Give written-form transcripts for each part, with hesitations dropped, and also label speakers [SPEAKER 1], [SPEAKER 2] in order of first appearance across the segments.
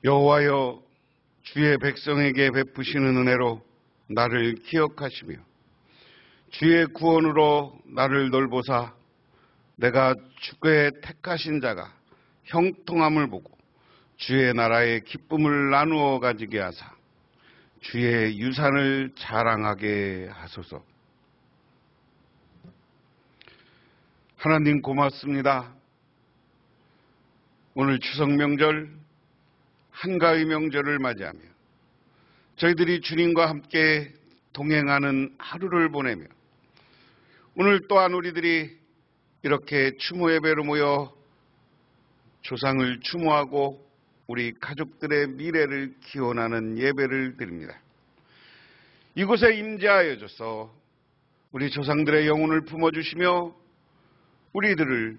[SPEAKER 1] 여호와여, 주의 백성에게 베푸시는 은혜로 나를 기억하시며 주의 구원으로 나를 돌보사 내가 주의 택하신 자가 형통함을 보고 주의 나라의 기쁨을 나누어 가지게 하사 주의 유산을 자랑하게 하소서. 하나님 고맙습니다. 오늘 추석 명절, 한가위 명절을 맞이하며 저희들이 주님과 함께 동행하는 하루를 보내며 오늘 또한 우리들이 이렇게 추모 예배로 모여 조상을 추모하고 우리 가족들의 미래를 기원하는 예배를 드립니다. 이곳에 임재하여 줘서 우리 조상들의 영혼을 품어주시며 우리들을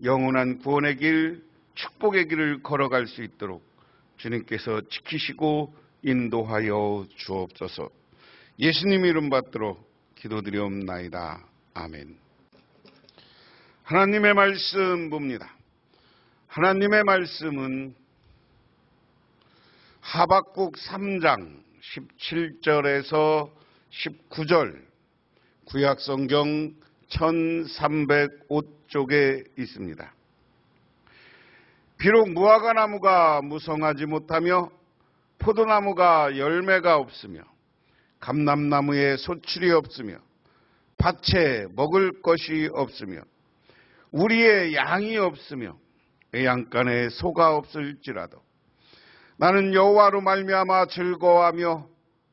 [SPEAKER 1] 영원한 구원의 길, 축복의 길을 걸어갈 수 있도록 주님께서 지키시고 인도하여 주옵소서. 예수님 이름 받들어 기도드리옵나이다. 아멘. 하나님의 말씀 봅니다. 하나님의 말씀은 하박국 3장 17절에서 19절 구약성경 1305쪽에 있습니다. 비록 무화과나무가 무성하지 못하며 포도나무가 열매가 없으며 감람나무에 소출이 없으며 밭에 먹을 것이 없으며 우리의 양이 없으며 외양간에 소가 없을지라도 나는 여호와로 말미암아 즐거워하며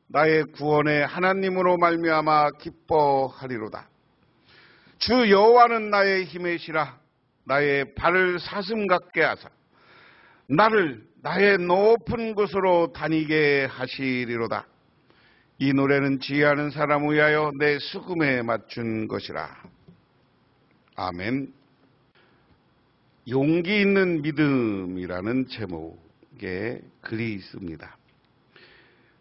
[SPEAKER 1] 나의 구원의 하나님으로 말미암아 기뻐하리로다. 주 여호와는 나의 힘이시라. 나의 발을 사슴 같게 하사 나를 나의 높은 곳으로 다니게 하시리로다. 이 노래는 지혜하는 사람을 위하여 내 수금에 맞춘 것이라. 아멘. 용기 있는 믿음이라는 제목의 글이 있습니다.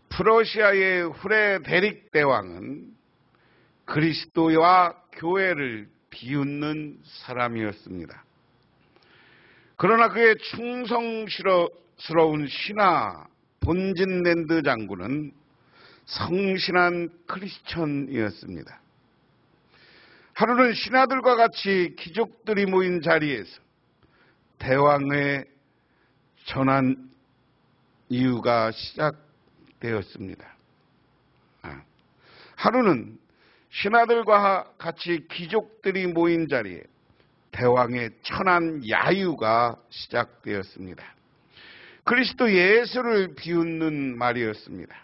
[SPEAKER 1] 프러시아의 후레데릭 대왕은 그리스도와 교회를 비웃는 사람이었습니다. 그러나 그의 충성스러운 신하 본진랜드 장군은 성실한 크리스천이었습니다. 하루는 신하들과 같이 귀족들이 모인 자리에서 대왕의 전한 이유가 시작되었습니다. 하루는 신하들과 같이 귀족들이 모인 자리에 대왕의 천한 야유가 시작되었습니다. 그리스도 예수를 비웃는 말이었습니다.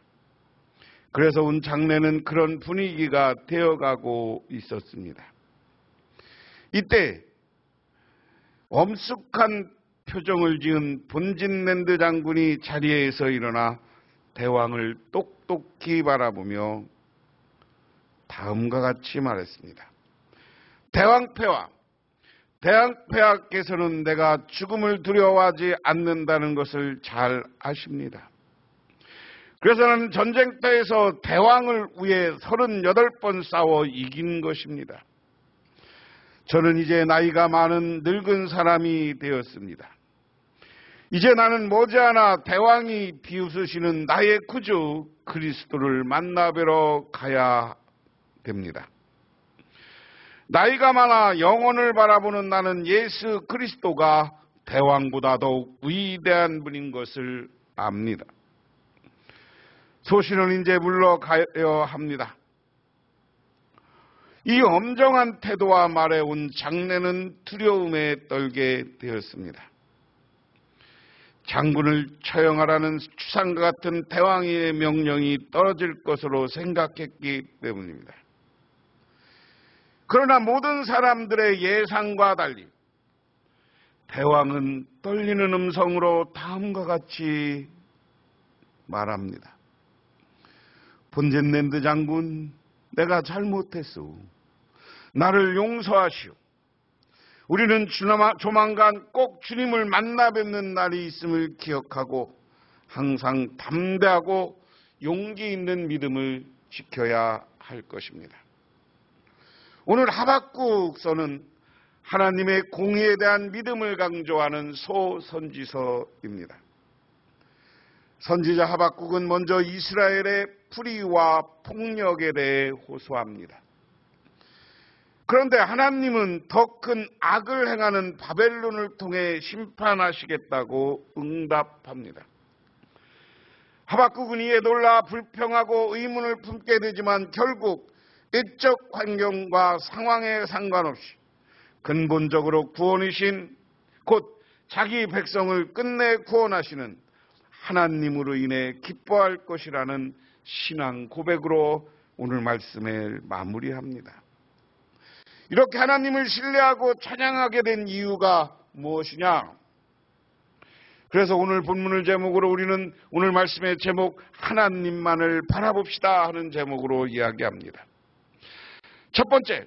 [SPEAKER 1] 그래서 온 장례는 그런 분위기가 되어가고 있었습니다. 이때 엄숙한 표정을 지은 본진랜드 장군이 자리에서 일어나 대왕을 똑똑히 바라보며 다음과 같이 말했습니다. 대왕폐하께서는 내가 죽음을 두려워하지 않는다는 것을 잘 아십니다. 그래서 나는 전쟁터에서 대왕을 위해 38번 싸워 이긴 것입니다. 저는 이제 나이가 많은 늙은 사람이 되었습니다. 이제 나는 머지않아 대왕이 비웃으시는 나의 구주 그리스도를 만나뵈러 가야 됩니다. 나이가 많아 영혼을 바라보는 나는 예수 그리스도가 대왕보다 더욱 위대한 분인 것을 압니다. 소신은 이제 물러가야 합니다. 이 엄정한 태도와 말에 온 장례는 두려움에 떨게 되었습니다. 장군을 처형하라는 추상과 같은 대왕의 명령이 떨어질 것으로 생각했기 때문입니다. 그러나 모든 사람들의 예상과 달리 대왕은 떨리는 음성으로 다음과 같이 말합니다. 본진랜드 장군, 내가 잘못했소. 나를 용서하시오. 우리는 조만간 꼭 주님을 만나 뵙는 날이 있음을 기억하고 항상 담대하고 용기 있는 믿음을 지켜야 할 것입니다. 오늘 하박국서는 하나님의 공의에 대한 믿음을 강조하는 소선지서입니다. 선지자 하박국은 먼저 이스라엘의 불의와 폭력에 대해 호소합니다. 그런데 하나님은 더 큰 악을 행하는 바벨론을 통해 심판하시겠다고 응답합니다. 하박국은 이에 놀라 불평하고 의문을 품게 되지만 결국 일적 환경과 상황에 상관없이 근본적으로 구원이신 곧 자기 백성을 끝내 구원하시는 하나님으로 인해 기뻐할 것이라는 신앙 고백으로 오늘 말씀을 마무리합니다. 이렇게 하나님을 신뢰하고 찬양하게 된 이유가 무엇이냐? 그래서 오늘 본문을 제목으로 우리는 오늘 말씀의 제목 하나님만을 바라봅시다 하는 제목으로 이야기합니다. 첫 번째,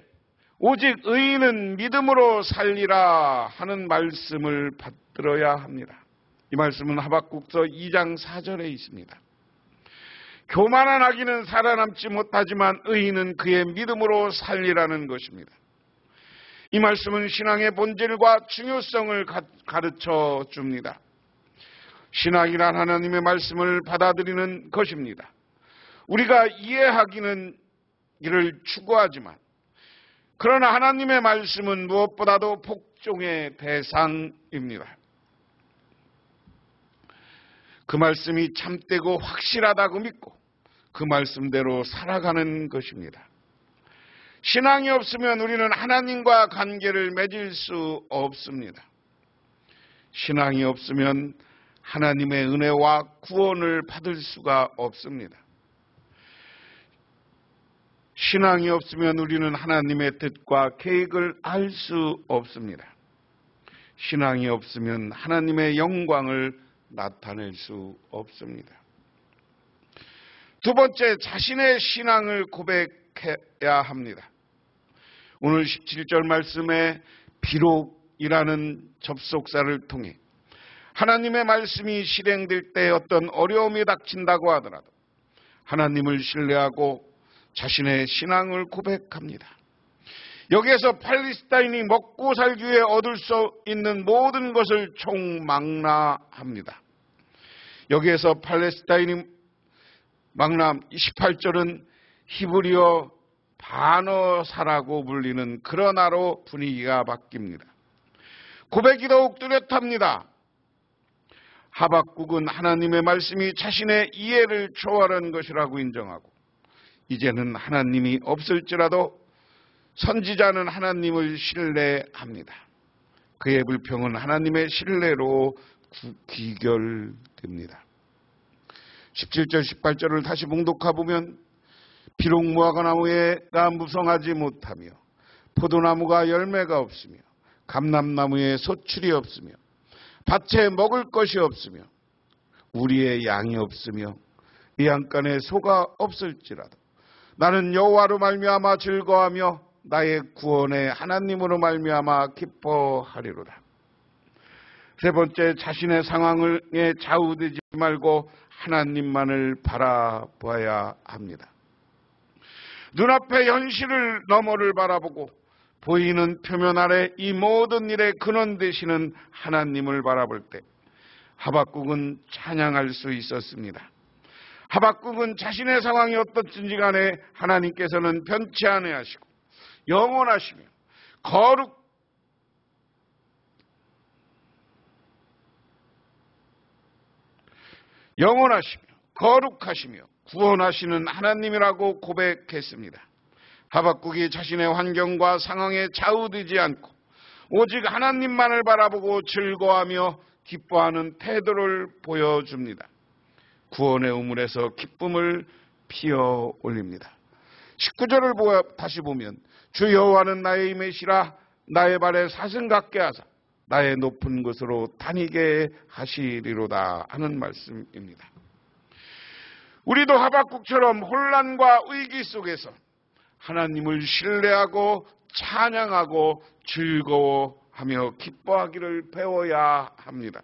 [SPEAKER 1] 오직 의인은 믿음으로 살리라 하는 말씀을 받들어야 합니다. 이 말씀은 하박국서 2장 4절에 있습니다. 교만한 악인은 살아남지 못하지만 의인은 그의 믿음으로 살리라는 것입니다. 이 말씀은 신앙의 본질과 중요성을 가르쳐 줍니다. 신앙이란 하나님의 말씀을 받아들이는 것입니다. 우리가 이해하기는 이를 추구하지만 그러나 하나님의 말씀은 무엇보다도 복종의 대상입니다. 그 말씀이 참되고 확실하다고 믿고 그 말씀대로 살아가는 것입니다. 신앙이 없으면 우리는 하나님과 관계를 맺을 수 없습니다. 신앙이 없으면 하나님의 은혜와 구원을 받을 수가 없습니다. 신앙이 없으면 우리는 하나님의 뜻과 계획을 알 수 없습니다. 신앙이 없으면 하나님의 영광을 나타낼 수 없습니다. 두 번째, 자신의 신앙을 고백해야 합니다. 오늘 17절 말씀에 비록이라는 접속사를 통해 하나님의 말씀이 실행될 때 어떤 어려움이 닥친다고 하더라도 하나님을 신뢰하고 자신의 신앙을 고백합니다. 여기에서 팔레스타인이 먹고 살기 위해 얻을 수 있는 모든 것을 총망라합니다. 여기에서 팔레스타인이 망람 28절은 히브리어 반어사라고 불리는 그러나로 분위기가 바뀝니다. 고백이 더욱 뚜렷합니다. 하박국은 하나님의 말씀이 자신의 이해를 초월한 것이라고 인정하고 이제는 하나님이 없을지라도 선지자는 하나님을 신뢰합니다. 그의 불평은 하나님의 신뢰로 귀결됩니다. 17절 18절을 다시 봉독해보면 비록 무화과나무가 무성하지 못하며 포도나무가 열매가 없으며 감람나무에 소출이 없으며 밭에 먹을 것이 없으며 우리의 양이 없으며 이 안간에 소가 없을지라도 나는 여호와로 말미암아 즐거워하며 나의 구원의 하나님으로 말미암아 기뻐하리로다. 세 번째, 자신의 상황에 좌우되지 말고 하나님만을 바라봐야 합니다. 눈앞의 현실을 너머를 바라보고 보이는 표면 아래 이 모든 일의 근원 되시는 하나님을 바라볼 때 하박국은 찬양할 수 있었습니다. 하박국은 자신의 상황이 어떻든지 간에 하나님께서는 변치 아니하시고 영원하시며 거룩하시며 구원하시는 하나님이라고 고백했습니다. 하박국이 자신의 환경과 상황에 좌우되지 않고 오직 하나님만을 바라보고 즐거워하며 기뻐하는 태도를 보여줍니다. 구원의 우물에서 기쁨을 피어 올립니다. 19절을 다시 보면 주 여호와는 나의 힘이시라 나의 발에 사슴 같게 하사 나의 높은 곳으로 다니게 하시리로다 하는 말씀입니다. 우리도 하박국처럼 혼란과 위기 속에서 하나님을 신뢰하고 찬양하고 즐거워하며 기뻐하기를 배워야 합니다.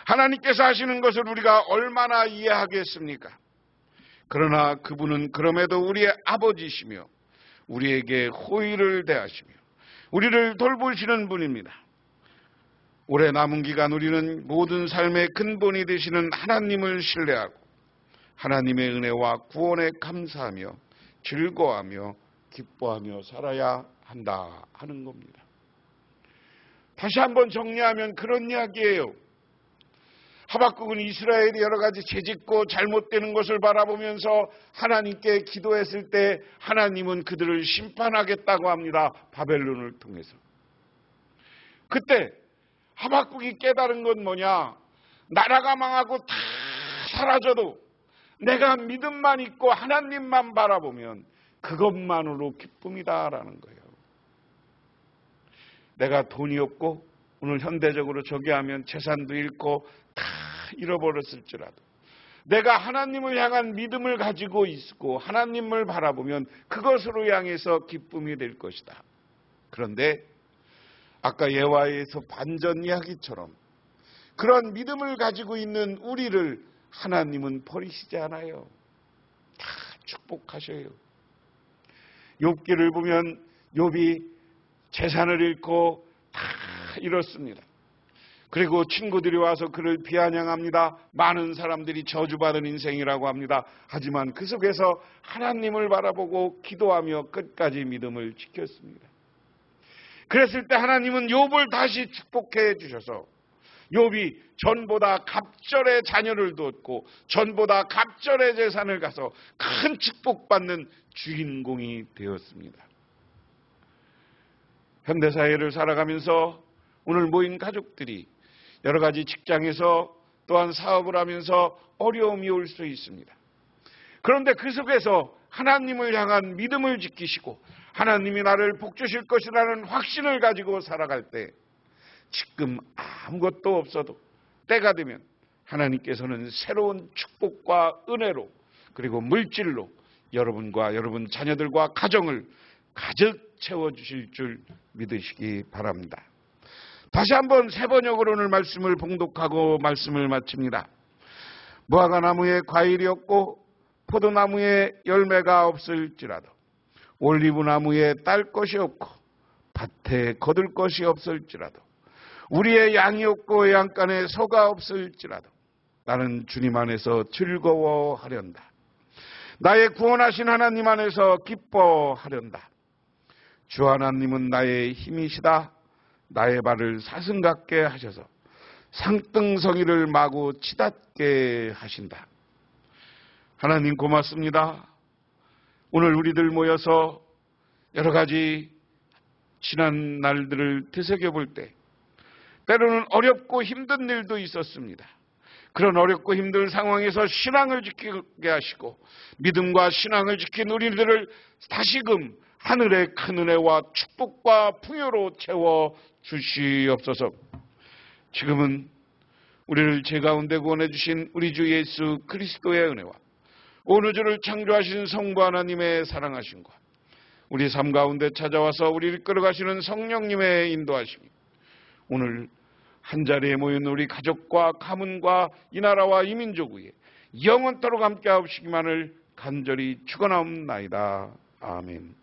[SPEAKER 1] 하나님께서 하시는 것을 우리가 얼마나 이해하겠습니까? 그러나 그분은 그럼에도 우리의 아버지시며 우리에게 호의를 대하시며 우리를 돌보시는 분입니다. 올해 남은 기간 우리는 모든 삶의 근본이 되시는 하나님을 신뢰하고 하나님의 은혜와 구원에 감사하며 즐거워하며 기뻐하며 살아야 한다 하는 겁니다. 다시 한번 정리하면 그런 이야기예요. 하박국은 이스라엘이 여러 가지 죄짓고 잘못되는 것을 바라보면서 하나님께 기도했을 때 하나님은 그들을 심판하겠다고 합니다. 바벨론을 통해서. 그때 하박국이 깨달은 건 뭐냐? 나라가 망하고 다 사라져도 내가 믿음만 있고 하나님만 바라보면 그것만으로 기쁨이다라는 거예요. 내가 돈이 없고 오늘 현대적으로 저기 하면 재산도 잃고 다 잃어버렸을지라도 내가 하나님을 향한 믿음을 가지고 있고 하나님을 바라보면 그것으로 향해서 기쁨이 될 것이다. 그런데 아까 예화에서 반전 이야기처럼 그런 믿음을 가지고 있는 우리를 하나님은 버리시지 않아요. 다 축복하셔요. 욥기를 보면 욥이 재산을 잃고 다 잃었습니다. 그리고 친구들이 와서 그를 비아냥합니다. 많은 사람들이 저주받은 인생이라고 합니다. 하지만 그 속에서 하나님을 바라보고 기도하며 끝까지 믿음을 지켰습니다. 그랬을 때 하나님은 욥을 다시 축복해 주셔서 욥이 전보다 갑절의 자녀를 두었고 전보다 갑절의 재산을 가서 큰 축복받는 주인공이 되었습니다. 현대사회를 살아가면서 오늘 모인 가족들이 여러 가지 직장에서 또한 사업을 하면서 어려움이 올 수 있습니다. 그런데 그 속에서 하나님을 향한 믿음을 지키시고 하나님이 나를 복주실 것이라는 확신을 가지고 살아갈 때 지금 아무것도 없어도 때가 되면 하나님께서는 새로운 축복과 은혜로 그리고 물질로 여러분과 여러분 자녀들과 가정을 가득 채워주실 줄 믿으시기 바랍니다. 다시 한번 세 번역으로 오늘 말씀을 봉독하고 말씀을 마칩니다. 무화과 나무에 과일이 없고 포도나무에 열매가 없을지라도 올리브 나무에 딸 것이 없고 밭에 거둘 것이 없을지라도 우리의 양이 없고 양간에 소가 없을지라도 나는 주님 안에서 즐거워하련다. 나의 구원하신 하나님 안에서 기뻐하련다. 주 하나님은 나의 힘이시다. 나의 발을 사슴 같게 하셔서 상등성이를 마구 치닫게 하신다. 하나님 고맙습니다. 오늘 우리들 모여서 여러 가지 지난 날들을 되새겨볼 때 때로는 어렵고 힘든 일도 있었습니다. 그런 어렵고 힘든 상황에서 신앙을 지키게 하시고 믿음과 신앙을 지킨 우리들을 다시금 하늘의 큰 은혜와 축복과 풍요로 채워 주시옵소서. 지금은 우리를 죄 가운데 구원해 주신 우리 주 예수 그리스도의 은혜와 온 우주를 창조하신 성부 하나님의 사랑하심과 우리 삶 가운데 찾아와서 우리를 끌어가시는 성령님의 인도하심이 오늘 한자리에 모인 우리 가족과 가문과 이 나라와 이 민족 위에 영원토록 함께 하시기만을 간절히 축원하옵나이다. 아멘.